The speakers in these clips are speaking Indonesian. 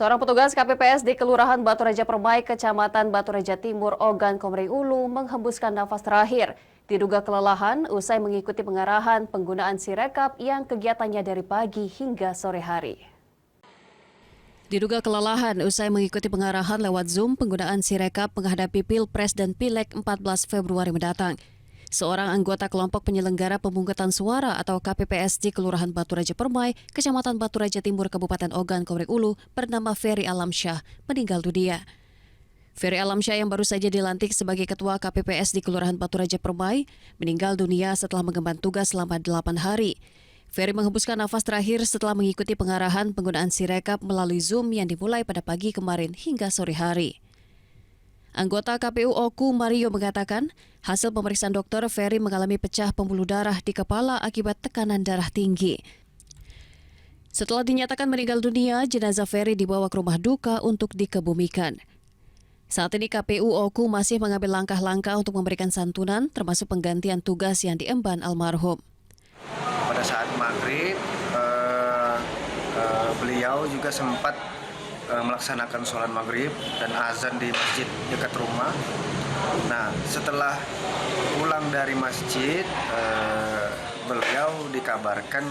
Seorang petugas KPPS di Kelurahan Batu Raja Permai, Kecamatan Batu Raja Timur, Ogan Komering Ulu menghembuskan nafas terakhir. Diduga kelelahan usai mengikuti pengarahan penggunaan Sirekap yang kegiatannya dari pagi hingga sore hari. Diduga kelelahan usai mengikuti pengarahan lewat Zoom penggunaan Sirekap menghadapi Pilpres dan Pileg 14 Februari mendatang. Seorang anggota kelompok penyelenggara pemungutan suara atau KPPS di Kelurahan Batu Raja Permai, Kecamatan Batu Raja Timur, Kabupaten Ogan Komering Ulu bernama Ferry Alamsyah meninggal dunia. Ferry Alamsyah yang baru saja dilantik sebagai Ketua KPPS di Kelurahan Batu Raja Permai meninggal dunia setelah mengemban tugas selama 8 hari. Ferry menghembuskan nafas terakhir setelah mengikuti pengarahan penggunaan Sirekap melalui Zoom yang dimulai pada pagi kemarin hingga sore hari. Anggota KPU Oku Mario mengatakan, hasil pemeriksaan dokter Ferry mengalami pecah pembuluh darah di kepala akibat tekanan darah tinggi. Setelah dinyatakan meninggal dunia, jenazah Ferry dibawa ke rumah duka untuk dikebumikan. Saat ini KPU Oku masih mengambil langkah-langkah untuk memberikan santunan, termasuk penggantian tugas yang diemban almarhum. Pada saat maghrib, beliau juga sempat melaksanakan sholat maghrib dan azan di masjid dekat rumah. Nah, setelah pulang dari masjid, beliau dikabarkan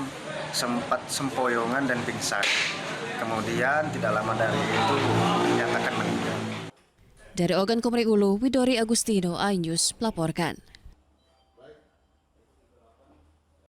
sempat sempoyongan dan pingsan. Kemudian tidak lama dari itu dinyatakan meninggal. Dari Ogan Komering Ulu, Widori Agustino, iNews melaporkan.